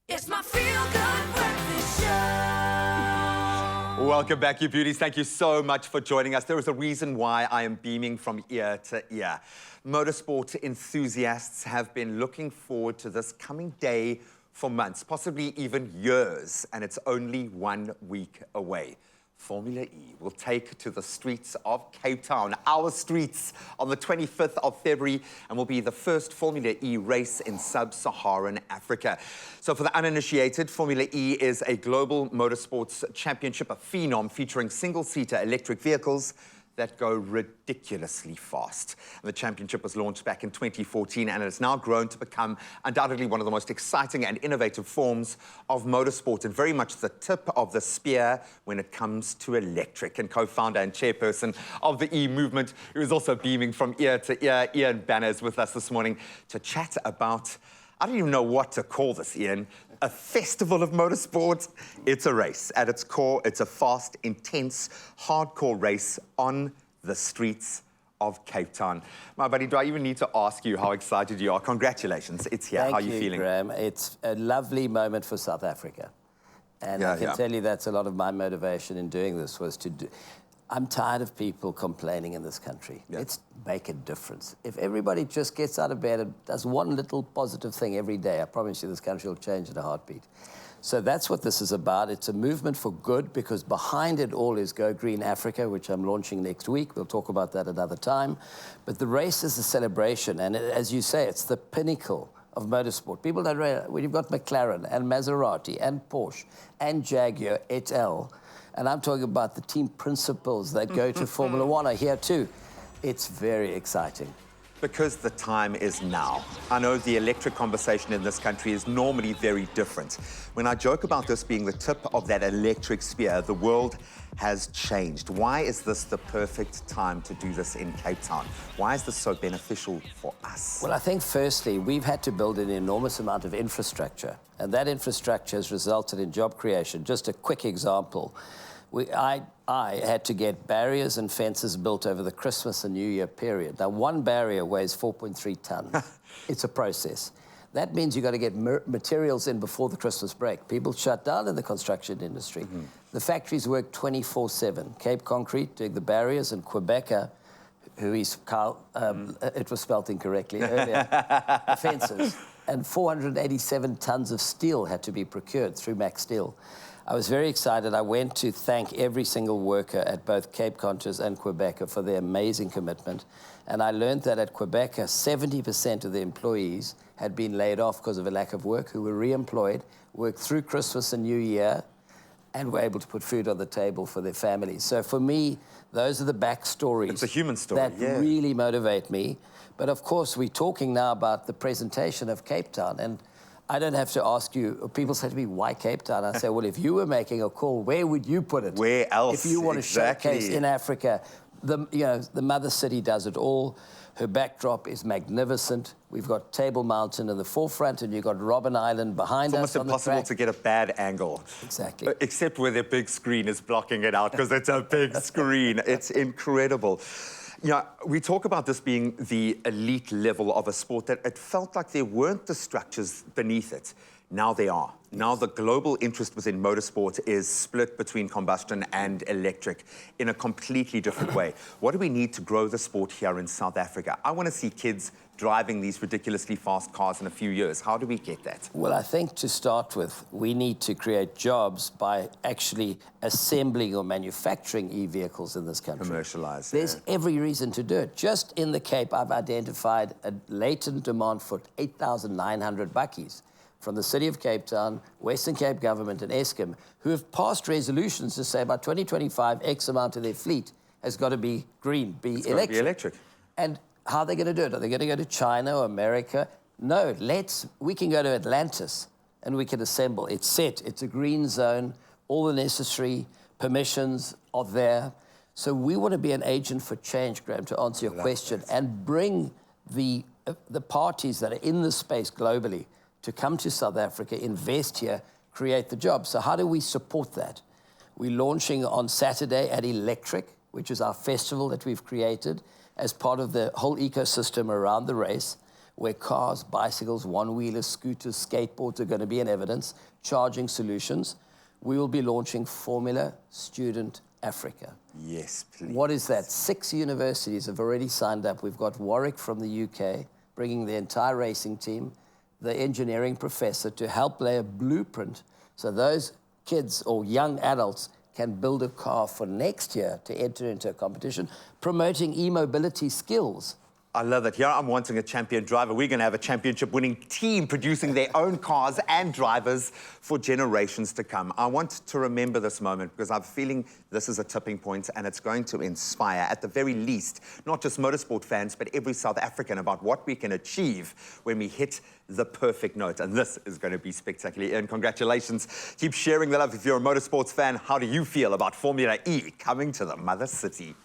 It's my feel-good breakfast show. Welcome back, you beauties. Thank you so much for joining us. There is a reason why I am beaming from ear to ear. Motorsport enthusiasts have been looking forward to this coming day for months, possibly even years, and it's only 1 week away. Formula E will take to the streets of Cape Town, our streets, on the 25th of February, and will be the first Formula E race in sub-Saharan Africa. So for the uninitiated, Formula E is a global motorsports championship, a phenom featuring single-seater electric vehicles that go ridiculously fast. And the championship was launched back in 2014 and has now grown to become undoubtedly one of the most exciting and innovative forms of motorsport and very much the tip of the spear when it comes to electric. And co-founder and chairperson of the E-movement, who is also beaming from ear to ear, Ian Banner, is with us this morning to chat about, I don't even know what to call this, Ian, a festival of motorsport. It's a race. At its core, it's a fast, intense, hardcore race on the streets of Cape Town. My buddy, do I even need to ask you how excited you are? Congratulations, it's here. How are you feeling? Graham. It's a lovely moment for South Africa. And I can tell you that's a lot of my motivation in doing this was to do... I'm tired of people complaining in this country. Let's make a difference. If everybody just gets out of bed and does one little positive thing every day, I promise you this country will change in a heartbeat. So that's what this is about. It's a movement for good because behind it all is Go Green Africa, which I'm launching next week. We'll talk about that another time. But the race is a celebration. And as you say, it's the pinnacle of motorsport. People don't realize, when you've got McLaren and Maserati and Porsche and Jaguar et al., and I'm talking about the team principals that go to Formula One are here too. It's very exciting. Because the time is now. I know the electric conversation in this country is normally very different. When I joke about this being the tip of that electric spear, the world has changed. Why is this the perfect time to do this in Cape Town? Why is this so beneficial for us? Well, I think firstly, we've had to build an enormous amount of infrastructure, and that infrastructure has resulted in job creation. Just a quick example. I had to get barriers and fences built over the Christmas and New Year period. Now, one barrier weighs 4.3 tons. It's a process. That means you've got to get materials in before the Christmas break. People shut down in the construction industry. The factories work 24/7. Cape Concrete doing the barriers, and Quebecer, who is Carl, it was spelt incorrectly earlier, the fences. And 487 tons of steel had to be procured through Max Steel. I was very excited. I went to thank every single worker at both Cape Conchas and Quebecer for their amazing commitment. And I learned that at Quebecer, 70% of the employees had been laid off because of a lack of work, who were re-employed, worked through Christmas and New Year, and were able to put food on the table for their families. So for me, those are the backstories. It's a human story, that really motivate me. But of course, we're talking now about the presentation of Cape Town. And I don't have to ask you, people say to me, why Cape Town? I say, well, if you were making a call, where would you put it? Where else? If you want to showcase in Africa, the mother city does it all. Her backdrop is magnificent. We've got Table Mountain in the forefront, and you've got Robben Island behind us. It's almost impossible to get a bad angle. Exactly. Except where their big screen is blocking it out, because it's a big screen. It's incredible. Yeah, we talk about this being the elite level of a sport that it felt like there weren't the structures beneath it. Now they are. Now the global interest within motorsport is split between combustion and electric in a completely different way. What do we need to grow the sport here in South Africa? I want to see kids driving these ridiculously fast cars in a few years. How do we get that? Well, I think to start with, we need to create jobs by actually assembling or manufacturing e-vehicles in this country. Commercialize. There's every reason to do it. Just in the Cape, I've identified a latent demand for 8,900 bakkies from the City of Cape Town, Western Cape Government and Eskom, who have passed resolutions to say by 2025, X amount of their fleet has got to be green, be electric. And how are they going to do it? Are they going to go to China or America? No, we can go to Atlantis and we can assemble. It's set, it's a green zone, all the necessary permissions are there. So we want to be an agent for change, Graham, to answer your question, and bring the parties that are in this space globally to come to South Africa, invest here, create the jobs. So how do we support that? We're launching on Saturday at Electric, which is our festival that we've created as part of the whole ecosystem around the race. where cars, bicycles, one-wheelers, scooters, skateboards are going to be in evidence, charging solutions. We will be launching Formula Student Africa. Yes, please. What is that? 6 universities have already signed up. We've got Warwick from the UK, bringing the entire racing team, the engineering professor to help lay a blueprint so those kids or young adults can build a car for next year to enter into a competition, promoting e-mobility skills. I love it. Here I'm wanting a champion driver. We're going to have a championship-winning team producing their own cars and drivers for generations to come. I want to remember this moment because I'm feeling this is a tipping point and it's going to inspire, at the very least, not just motorsport fans, but every South African about what we can achieve when we hit the perfect note. And this is going to be spectacular. Ian, congratulations. Keep sharing the love. If you're a motorsports fan, how do you feel about Formula E coming to the Mother City?